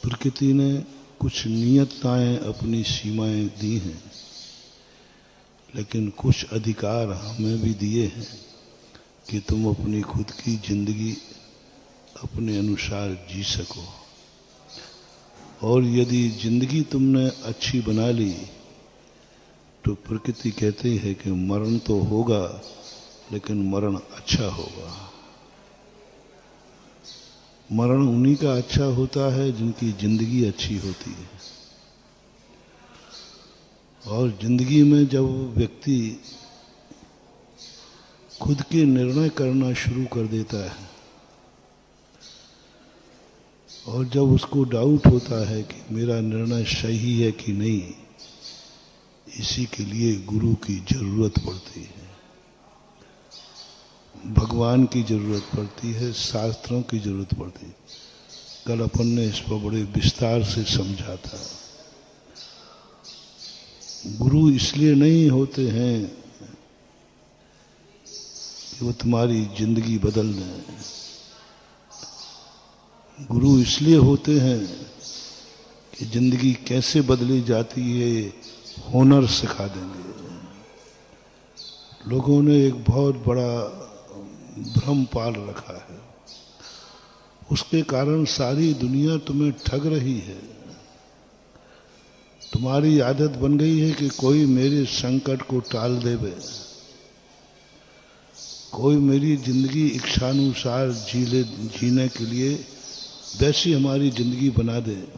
प्रकृति ने कुछ नियतताएं अपनी सीमाएं दी हैं, लेकिन कुछ अधिकार हमें भी दिए हैं कि तुम अपनी खुद की जिंदगी अपने अनुसार जी सको। और यदि जिंदगी तुमने अच्छी बना ली तो प्रकृति कहती है कि मरण तो होगा, लेकिन मरण अच्छा होगा। मरण उन्हीं का अच्छा होता है जिनकी जिंदगी अच्छी होती है। और जिंदगी में जब व्यक्ति खुद के निर्णय करना शुरू कर देता है और जब उसको डाउट होता है कि मेरा निर्णय सही है कि नहीं, इसी के लिए गुरु की जरूरत पड़ती है, भगवान की जरूरत पड़ती है, शास्त्रों की जरूरत पड़ती है। कल अपन ने इस पर बड़े विस्तार से समझा था। गुरु इसलिए नहीं होते हैं कि वो तुम्हारी जिंदगी बदल दें। गुरु इसलिए होते हैं कि जिंदगी कैसे बदली जाती है हुनर सिखा देंगे। लोगों ने एक बहुत बड़ा भ्रम पाल रखा है, उसके कारण सारी दुनिया तुम्हें ठग रही है। तुम्हारी आदत बन गई है कि कोई मेरे संकट को टाल देवे, कोई मेरी जिंदगी इच्छानुसार जीने के लिए वैसी हमारी जिंदगी बना दे।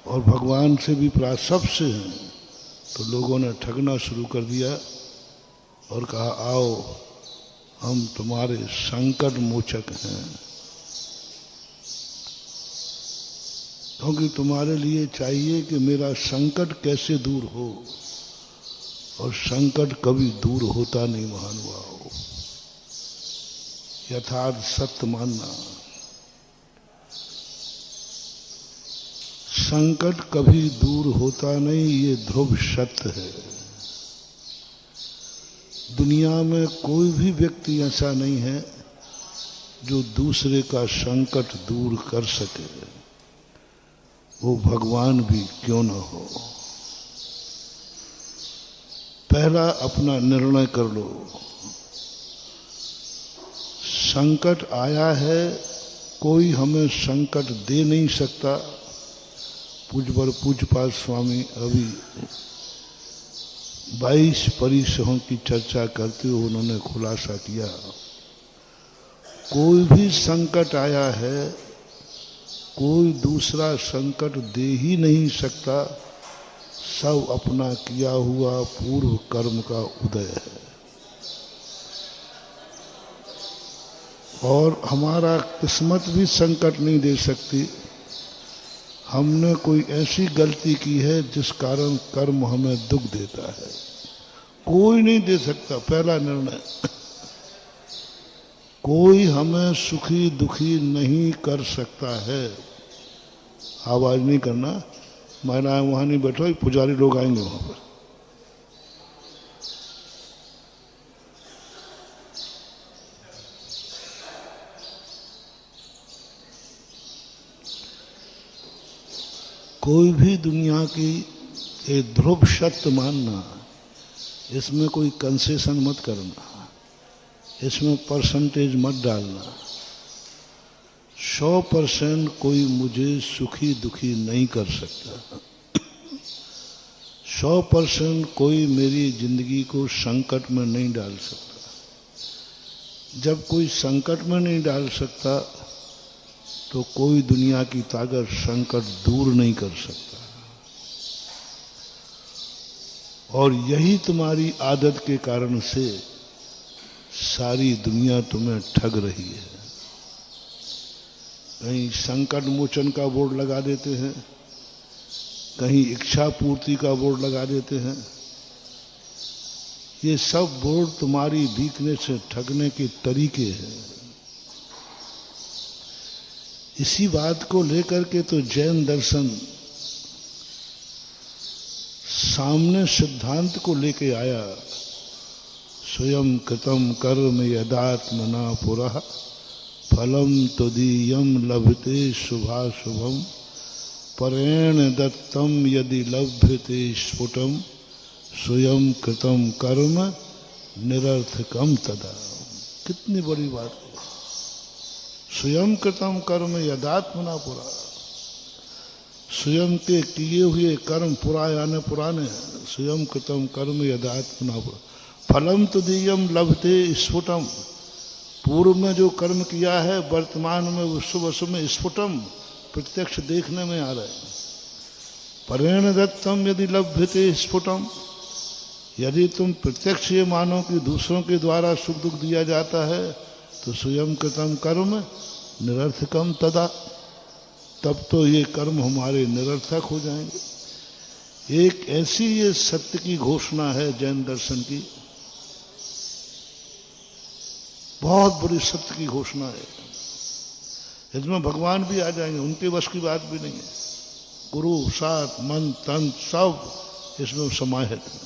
और भगवान से भी सबसे हैं, तो लोगों ने ठगना शुरू कर दिया और कहा आओ हम तुम्हारे संकट मोचक हैं, क्योंकि तुम्हारे लिए चाहिए कि मेरा संकट कैसे दूर हो, और संकट कभी दूर होता नहीं महानुभाव। यथार्थ सत्य मानना, संकट कभी दूर होता नहीं, ये ध्रुव सत्य है। दुनिया में कोई भी व्यक्ति ऐसा नहीं है जो दूसरे का संकट दूर कर सके, वो भगवान भी क्यों न हो। पहला अपना निर्णय कर लो। संकट आया है, कोई हमें संकट दे नहीं सकता। पूज्यपाद स्वामी अभी 22 परिसरों की चर्चा करते हुए उन्होंने खुलासा किया, कोई भी संकट आया है, कोई दूसरा संकट दे ही नहीं सकता। सब अपना किया हुआ पूर्व कर्म का उदय है। और हमारा किस्मत भी संकट नहीं दे सकती। हमने कोई ऐसी गलती की है जिस कारण कर्म हमें दुख देता है, कोई नहीं दे सकता। पहला निर्णय, कोई हमें सुखी दुखी नहीं कर सकता है। आवाज नहीं करना, महिलाएं वहां नहीं बैठो, पुजारी लोग आएंगे वहां पर। कोई भी दुनिया की ये ध्रुव सत्य मानना, इसमें कोई कंसेशन मत करना, इसमें परसेंटेज मत डालना। 100% कोई मुझे सुखी दुखी नहीं कर सकता। 100% कोई मेरी जिंदगी को संकट में नहीं डाल सकता। जब कोई संकट में नहीं डाल सकता तो कोई दुनिया की ताकत संकट दूर नहीं कर सकता। और यही तुम्हारी आदत के कारण से सारी दुनिया तुम्हें ठग रही है। कहीं संकट मोचन का बोर्ड लगा देते हैं, कहीं इच्छा पूर्ति का बोर्ड लगा देते हैं। ये सब बोर्ड तुम्हारी वीकनेस से ठगने के तरीके हैं। इसी बात को लेकर के तो जैन दर्शन सामने सिद्धांत को लेके आया, स्वयं कृतम कर्म यदात्मना पुरः फलम तदीयम लभते शुभाशुभम परेण दत्तम यदि लभ्यते स्फुटम स्वयं कृतम कर्म निरर्थकम तदा। कितनी बड़ी बात है। स्वयं कृतम कर्म यदात्मना पुरा, स्वयं के किए हुए कर्म पुरा यानी पुराने, स्वयं कृतम कर्म यदात्मना पुरा फलम तदीयम लभते स्फुटम, पूर्व में जो कर्म किया है वर्तमान में उस शुभ अशुभ में स्फुटम प्रत्यक्ष देखने में आ रहा है। परेण दत्तम यदि लभ्यते स्फुटम, यदि तुम प्रत्यक्ष ये मानो कि दूसरों के द्वारा सुख दुख दिया जाता है तो स्वयं कृतम कर्म निरर्थकम तदा, तब तो ये कर्म हमारे निरर्थक हो जाएंगे। एक ऐसी ये सत्य की घोषणा है जैन दर्शन की, बहुत बड़ी सत्य की घोषणा है। इसमें भगवान भी आ जाएंगे, उनके वश की बात भी नहीं है। गुरु साथ मन तन सब इसमें समाहित है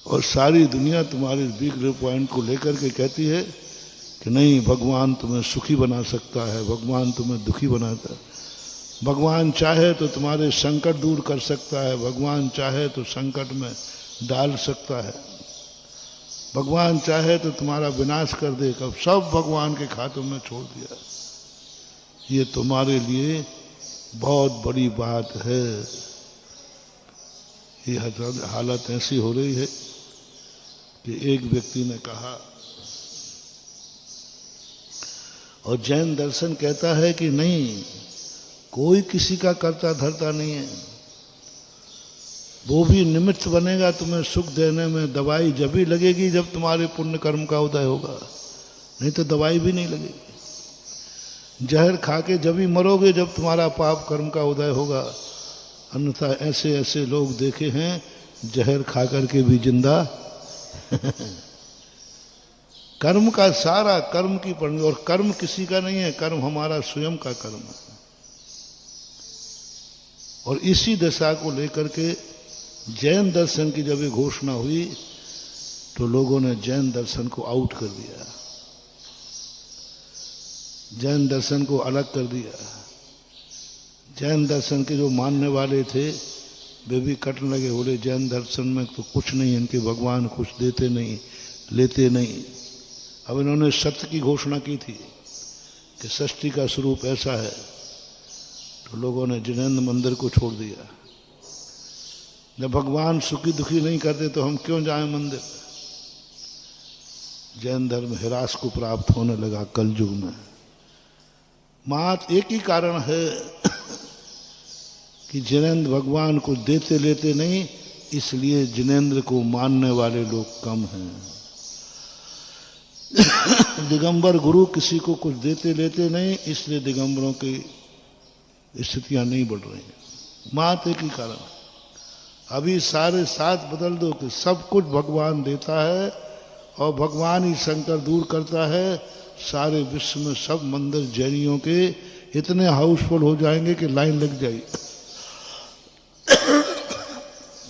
और सारी दुनिया तुम्हारे वीक पॉइंट को लेकर के कहती है कि नहीं, भगवान तुम्हें सुखी बना सकता है, भगवान तुम्हें दुखी बनाता है, भगवान चाहे तो तुम्हारे संकट दूर कर सकता है, भगवान चाहे तो संकट में डाल सकता है, भगवान चाहे तो तुम्हारा विनाश कर दे। कब सब भगवान के खातों में छोड़ दिया। ये तुम्हारे लिए बहुत बड़ी बात है। ये हालत ऐसी हो रही है कि एक व्यक्ति ने कहा, और जैन दर्शन कहता है कि नहीं, कोई किसी का कर्ता धर्ता नहीं है, वो भी निमित्त बनेगा तुम्हें सुख देने में। दवाई जब ही लगेगी जब तुम्हारे पुण्य कर्म का उदय होगा, नहीं तो दवाई भी नहीं लगेगी। जहर खा के जब ही मरोगे जब तुम्हारा पाप कर्म का उदय होगा, अन्यथा ऐसे ऐसे लोग देखे हैं जहर खा करके भी जिंदा कर्म का सारा कर्म की पढ़, और कर्म किसी का नहीं है, कर्म हमारा स्वयं का कर्म है। और इसी दशा को लेकर के जैन दर्शन की जब ये घोषणा हुई तो लोगों ने जैन दर्शन को आउट कर दिया, जैन दर्शन को अलग कर दिया। जैन दर्शन के जो मानने वाले थे वे भी कटने लगे, बोले जैन दर्शन में तो कुछ नहीं, इनके भगवान कुछ देते नहीं लेते नहीं। अब इन्होंने सत्य की घोषणा की थी कि सृष्टि का स्वरूप ऐसा है, तो लोगों ने जिनेंद्र मंदिर को छोड़ दिया। जब भगवान सुखी दुखी नहीं करते तो हम क्यों जाएं मंदिर। जैन धर्म हिरास को प्राप्त होने लगा कलयुग में। मात्र एक ही कारण है कि जिनेंद्र भगवान को देते लेते नहीं, इसलिए जिनेंद्र को मानने वाले लोग कम हैं। दिगंबर गुरु किसी को कुछ देते लेते नहीं, इसलिए दिगंबरों की स्थितियां नहीं बढ़ रही हैं। मात्र एक ही कारण। अभी सारे साथ बदल दो कि सब कुछ भगवान देता है और भगवान ही संकट दूर करता है। सारे विश्व में सब मंदिर जैनियों के इतने हाउसफुल हो जाएंगे कि लाइन लग जाएगी।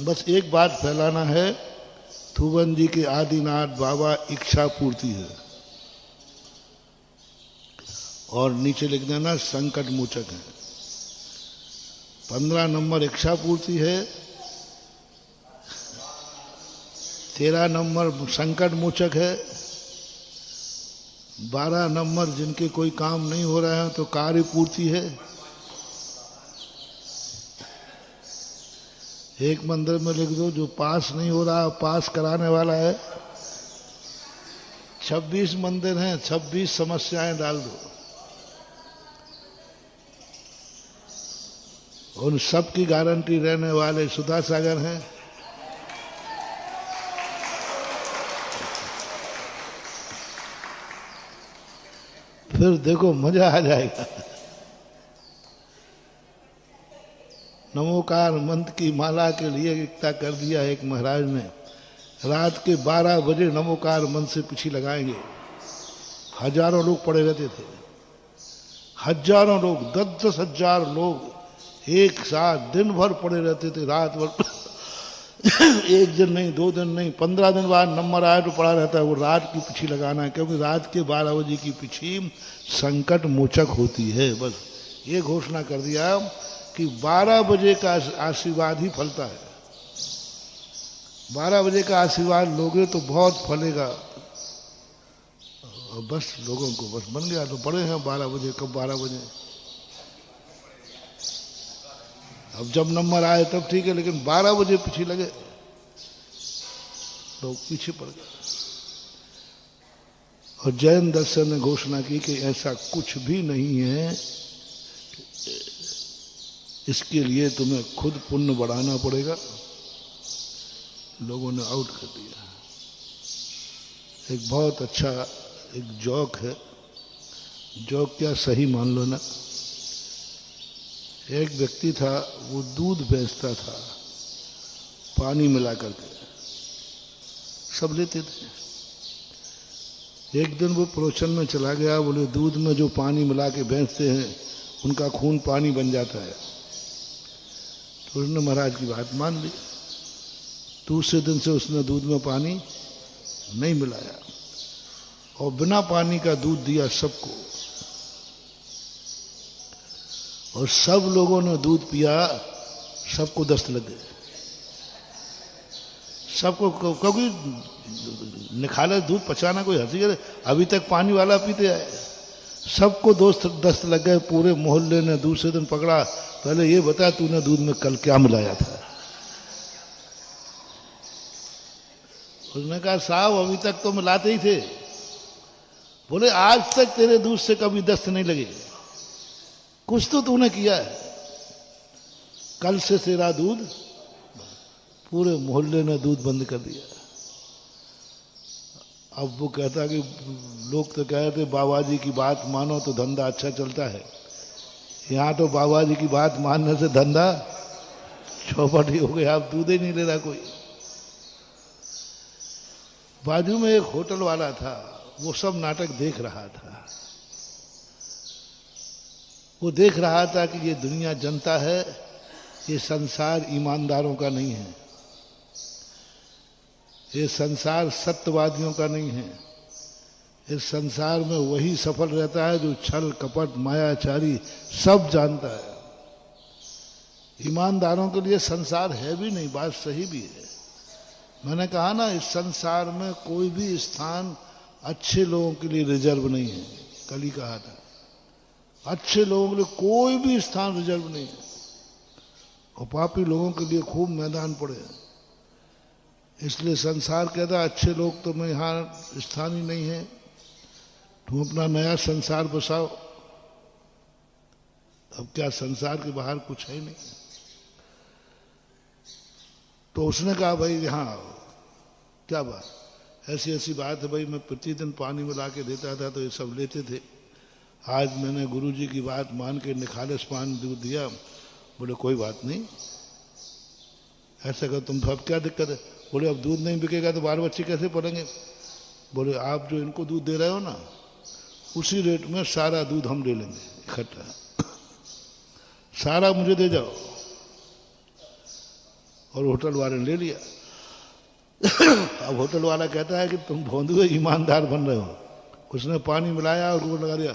बस एक बात फैलाना है, थुवन जी के आदिनाथ बाबा इच्छा पूर्ति है, और नीचे लिख देना संकट मोचक है। 15 नंबर इच्छा पूर्ति है, 13 नंबर संकट मोचक है, 12 नंबर जिनके कोई काम नहीं हो रहा है तो कार्य पूर्ति है। एक मंदिर में लिख दो जो पास नहीं हो रहा पास कराने वाला है। 26 मंदिर हैं, 26 समस्याएं डाल दो। उन सब की गारंटी रहने वाले सुधा सागर हैं। फिर देखो मजा आ जाएगा। नमोकार मंत्र की माला के लिए इकट्ठा कर दिया एक महाराज ने। रात के 12 बजे नमोकार मंत्र से पीछे लगाएंगे। हजारों लोग पड़े रहते थे, हजारों लोग, 10-10 हजार लोग एक साथ दिन भर पड़े रहते थे, रात भर एक दिन नहीं, 2 दिन नहीं, 15 दिन बाद नंबर आए तो पड़ा रहता है वो रात की पिछी लगाना है, क्योंकि रात के 12 बजे की पिछी संकट मोचक होती है। बस ये घोषणा कर दिया कि 12 बजे का आशीर्वाद ही फलता है। 12 बजे का आशीर्वाद लोगे तो बहुत फलेगा। और बस लोगों को बस बन गया तो पड़े हैं 12 बजे। कब 12 बजे? अब जब नंबर आए तब ठीक है, लेकिन 12 बजे पीछे लगे तो पीछे पड़ गए। और जैन दर्शन ने घोषणा की कि ऐसा कुछ भी नहीं है, इसके लिए तुम्हें खुद पुण्य बढ़ाना पड़ेगा। लोगों ने आउट कर दिया। एक बहुत अच्छा एक जोक है, जोक क्या सही मान लो ना। एक व्यक्ति था, वो दूध बेचता था पानी मिला करके, सब लेते थे। एक दिन वो प्रवचन में चला गया, बोले दूध में जो पानी मिला के बेचते हैं उनका खून पानी बन जाता है। तो उसने महाराज की बात मान ली। दूसरे दिन से उसने दूध में पानी नहीं मिलाया और बिना पानी का दूध दिया सबको, और सब लोगों ने दूध पिया, सबको दस्त लग गए। सबको, क्योंकि निखाले दूध पचाना कोई हंसी करे, अभी तक पानी वाला पीते आए। सबको दस्त लग गए। पूरे मोहल्ले ने दूसरे दिन पकड़ा, पहले ये बता तूने दूध में कल क्या मिलाया था। उसने कहा साहब अभी तक तो मिलाते ही थे। बोले आज तक तेरे दूध से कभी दस्त नहीं लगे, कुछ तो तूने किया है। कल से तेरा दूध, पूरे मोहल्ले ने दूध बंद कर दिया। अब वो कहता कि लोग तो कहते थे बाबा जी की बात मानो तो धंधा अच्छा चलता है, यहाँ तो बाबा जी की बात मानने से धंधा चौपट ही हो गया, अब दूध ही नहीं ले रहा कोई। बाजू में एक होटल वाला था, वो सब नाटक देख रहा था। वो देख रहा था कि ये दुनिया जनता है, ये संसार ईमानदारों का नहीं है, ये संसार सत्यवादियों का नहीं है। इस संसार में वही सफल रहता है जो छल कपट मायाचारी सब जानता है। ईमानदारों के लिए संसार है भी नहीं, बात सही भी है। मैंने कहा ना, इस संसार में कोई भी स्थान अच्छे लोगों के लिए रिजर्व नहीं है। कल ही कहा था, अच्छे लोगों के लिए कोई भी स्थान रिजर्व नहीं है, और पापी लोगों के लिए खूब मैदान पड़े हैं। इसलिए संसार कहता है अच्छे लोग तो मैं यहाँ स्थान ही नहीं है, तुम अपना नया संसार बसाओ। अब क्या संसार के बाहर कुछ है नहीं। तो उसने कहा भाई यहाँ क्या बात, ऐसी ऐसी बात है भाई, मैं प्रतिदिन पानी मिला के देता था तो ये सब लेते थे। आज मैंने गुरुजी की बात मान के निखालस पानी दूध दिया। बोले कोई बात नहीं, ऐसा कर तुम, अब क्या दिक्कत है? बोले अब दूध नहीं बिकेगा तो बाल बच्चे कैसे पढ़ेंगे? बोले आप जो इनको दूध दे रहे हो ना, उसी रेट में सारा दूध हम ले लेंगे इकट्ठा, सारा मुझे दे जाओ। और होटल वाले ने ले लिया। अब होटल वाला कहता है कि तुम भोंदुए ईमानदार बन रहे हो। उसने पानी मिलाया और वो लगा दिया,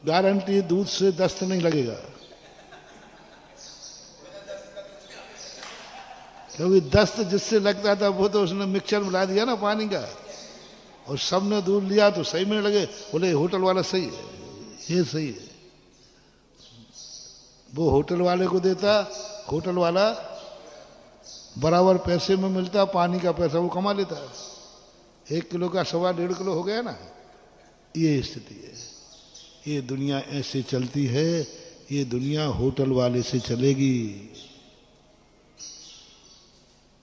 गारंटी दूध से दस्त नहीं लगेगा, क्योंकि दस्त जिससे लगता था वो तो उसने मिक्सचर मिला दिया ना पानी का, और सबने दूध लिया तो सही में लगे। बोले होटल वाला सही है, ये सही है। वो होटल वाले को देता, होटल वाला बराबर पैसे में मिलता, पानी का पैसा वो कमा लेता है। 1 किलो का 1.25 किलो हो गया ना, ये स्थिति है। ये दुनिया ऐसे चलती है, ये दुनिया होटल वाले से चलेगी,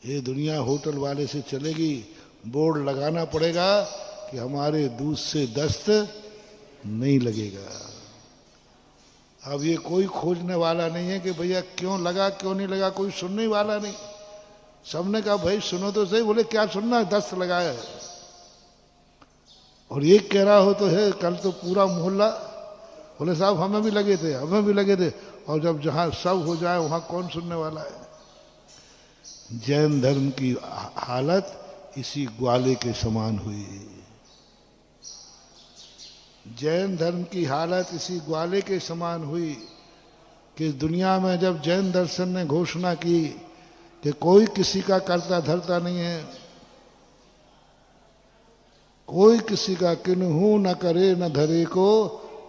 ये दुनिया होटल वाले से चलेगी। बोर्ड लगाना पड़ेगा कि हमारे दूध से दस्त नहीं लगेगा। अब ये कोई खोजने वाला नहीं है कि भैया क्यों लगा क्यों नहीं लगा, कोई सुनने वाला नहीं। सबने कहा भाई सुनो तो सही। बोले क्या सुनना है, दस्त लगाया है। और एक कह रहा हो तो है, कल तो पूरा मोहल्ला। बोले साहब हमें भी लगे थे, हमें भी लगे थे। और जब जहाँ सब हो जाए वहाँ कौन सुनने वाला है? जैन धर्म की हालत इसी ग्वाले के समान हुई। जैन धर्म की हालत इसी ग्वाले के समान हुई कि दुनिया में जब जैन दर्शन ने घोषणा की कि कोई किसी का करता धरता नहीं है, कोई किसी का किन्हू न करे न धरे को,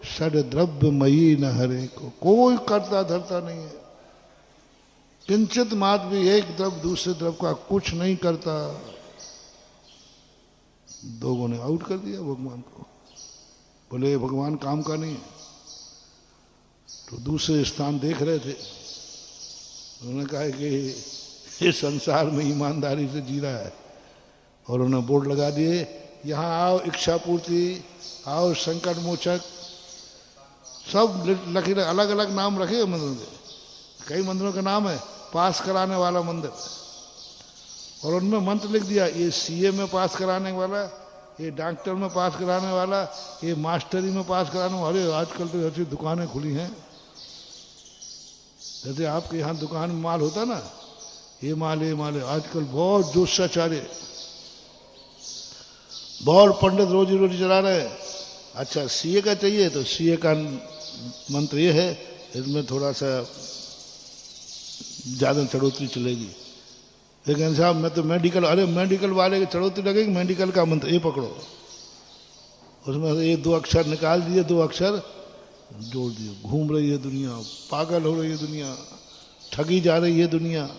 षड द्रव्य मयी न हरे को, कोई करता धरता नहीं है। किंचित मात्र भी एक द्रव्य दूसरे द्रव्य का कुछ नहीं करता। लोगों ने आउट कर दिया भगवान को, बोले भगवान काम का नहीं है। तो दूसरे स्थान देख रहे थे, उन्होंने कहा कि ये संसार में ईमानदारी से जी रहा है, और उन्होंने बोर्ड लगा दिए, यहाँ आओ इच्छा पूर्ति, आओ संकट मोचक, सब लखे, अलग अलग नाम रखे मंदिरों के। कई मंदिरों का नाम है पास कराने वाला मंदिर, और उनमें मंत्र लिख दिया, ये सीए में पास कराने वाला, ये डॉक्टर में पास कराने वाला, ये मास्टरी में पास कराने वाले। आजकल तो ऐसी दुकानें खुली हैं, जैसे आपके यहाँ दुकान में माल होता ना, ये माल ये माल, आजकल बहुत जोशाचार्य, बहुत पंडित रोजी रोटी चला रहे हैं। अच्छा सीए का चाहिए तो सीए का मंत्र ये है, इसमें थोड़ा सा ज्यादा चढ़ोतरी चलेगी। लेकिन साहब मैं तो मेडिकल, अरे मेडिकल वाले की चढ़ोतरी लगेगी, मेडिकल का मंत्र ये पकड़ो, उसमें ये 2 अक्षर निकाल दिए, 2 अक्षर जोड़ दिए। घूम रही है दुनिया, पागल हो रही है दुनिया, ठगी जा रही है दुनिया,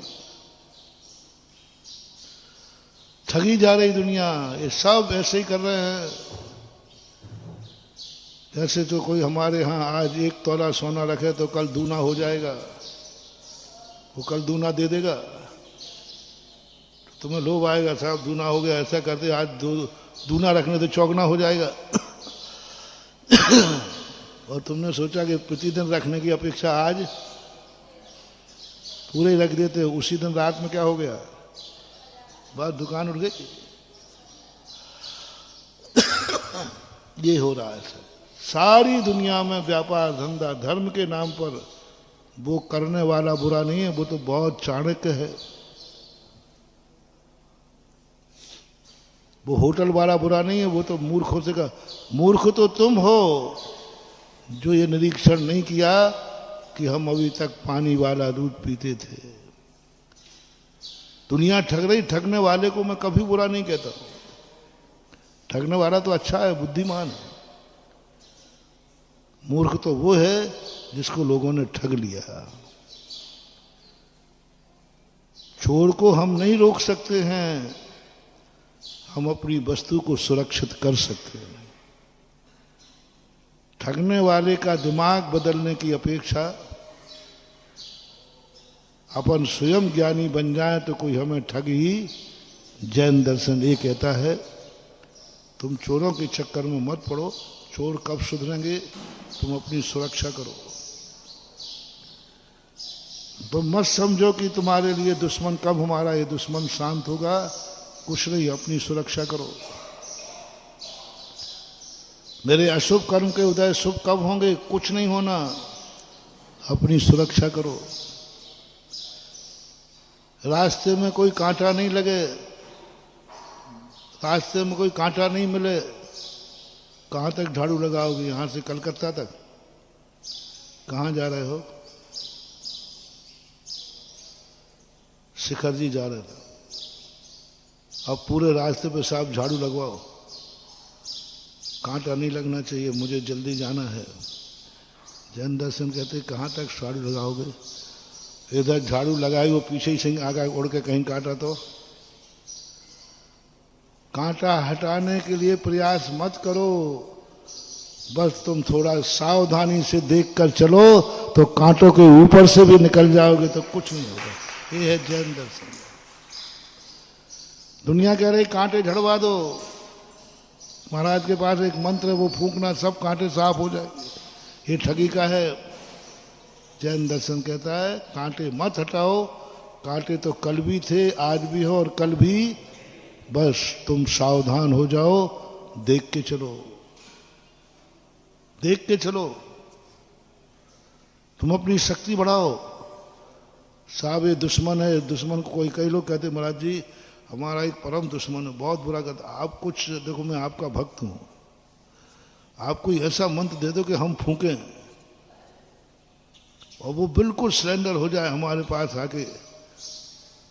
ठगी जा रही दुनिया। ये सब ऐसे ही कर रहे हैं। जैसे तो कोई हमारे यहाँ आज 1 तोला सोना रखे तो कल दूना हो जाएगा, वो कल दूना दे देगा, तुम्हें लोभ आएगा, साहब दूना हो गया, ऐसा करते आज दूना रखने तो चौगना हो जाएगा। और तुमने सोचा कि प्रतिदिन रखने की अपेक्षा आज पूरे रख देते, उसी दिन रात में क्या हो गया, बस दुकान उठ गई। ये हो रहा है सर, सारी दुनिया में व्यापार धंधा धर्म के नाम पर वो करने वाला बुरा नहीं है, वो तो बहुत चाणक्य है। वो होटल वाला बुरा नहीं है, वो तो मूर्खों से का, मूर्ख तो तुम हो जो ये निरीक्षण नहीं किया कि हम अभी तक पानी वाला दूध पीते थे। दुनिया ठग रही, ठगने वाले को मैं कभी बुरा नहीं कहता। ठगने वाला तो अच्छा है, बुद्धिमान है। मूर्ख तो वो है जिसको लोगों ने ठग लिया। चोर को हम नहीं रोक सकते हैं, हम अपनी वस्तु को सुरक्षित कर सकते हैं। ठगने वाले का दिमाग बदलने की अपेक्षा अपन स्वयं ज्ञानी बन जाए तो कोई हमें ठग ही। जैन दर्शन ये कहता है, तुम चोरों के चक्कर में मत पड़ो, चोर कब सुधरेंगे, तुम अपनी सुरक्षा करो। तुम मत समझो कि तुम्हारे लिए दुश्मन कब हमारा ये दुश्मन शांत होगा, कुछ नहीं, अपनी सुरक्षा करो। मेरे अशुभ कर्म के उदय शुभ कब होंगे, कुछ नहीं होना, अपनी सुरक्षा करो। रास्ते में कोई कांटा नहीं लगे, रास्ते में कोई कांटा नहीं मिले, कहां तक झाड़ू लगाओगे, यहां से कलकत्ता तक, कहां जा रहे हो? शिखर जी जा रहे थे, अब पूरे रास्ते पे साहब झाड़ू लगवाओ, कांटा नहीं लगना चाहिए, मुझे जल्दी जाना है। जैन दर्शन कहते कहां तक झाड़ू लगाओगे, इधर झाड़ू लगाई वो पीछे ही सिंह आगा उड़ के कहीं काटा तो। कांटा हटाने के लिए प्रयास मत करो, बस तुम थोड़ा सावधानी से देखकर चलो तो कांटों के ऊपर से भी निकल जाओगे तो कुछ नहीं होगा। ये है जैन दर्शन। दुनिया कह रही कांटे झड़वा दो, महाराज के पास एक मंत्र है, वो फूंकना सब कांटे साफ हो जाएंगे। ये ठगी का है। जैन दर्शन कहता है कांटे मत हटाओ, कांटे तो कल भी थे, आज भी हो और कल भी, बस तुम सावधान हो जाओ, देख के चलो, देख के चलो, तुम अपनी शक्ति बढ़ाओ, साहब ये दुश्मन है, दुश्मन को कई लोग कहते महाराज जी हमारा एक परम दुश्मन है, बहुत बुरा कहता। आप कुछ देखो, मैं आपका भक्त हूं, आप कोई ऐसा मंत्र दे दो कि हम फूकें और वो बिल्कुल सरेंडर हो जाए हमारे पास आके,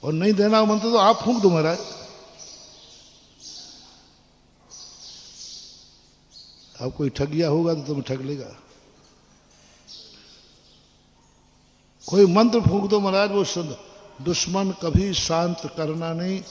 और नहीं देना मंत्र तो आप फूंक दो महाराज। आप कोई ठग गया होगा तो तुम्हें ठग लेगा। कोई मंत्र फूंक दो महाराज, वो दुश्मन कभी शांत करना नहीं।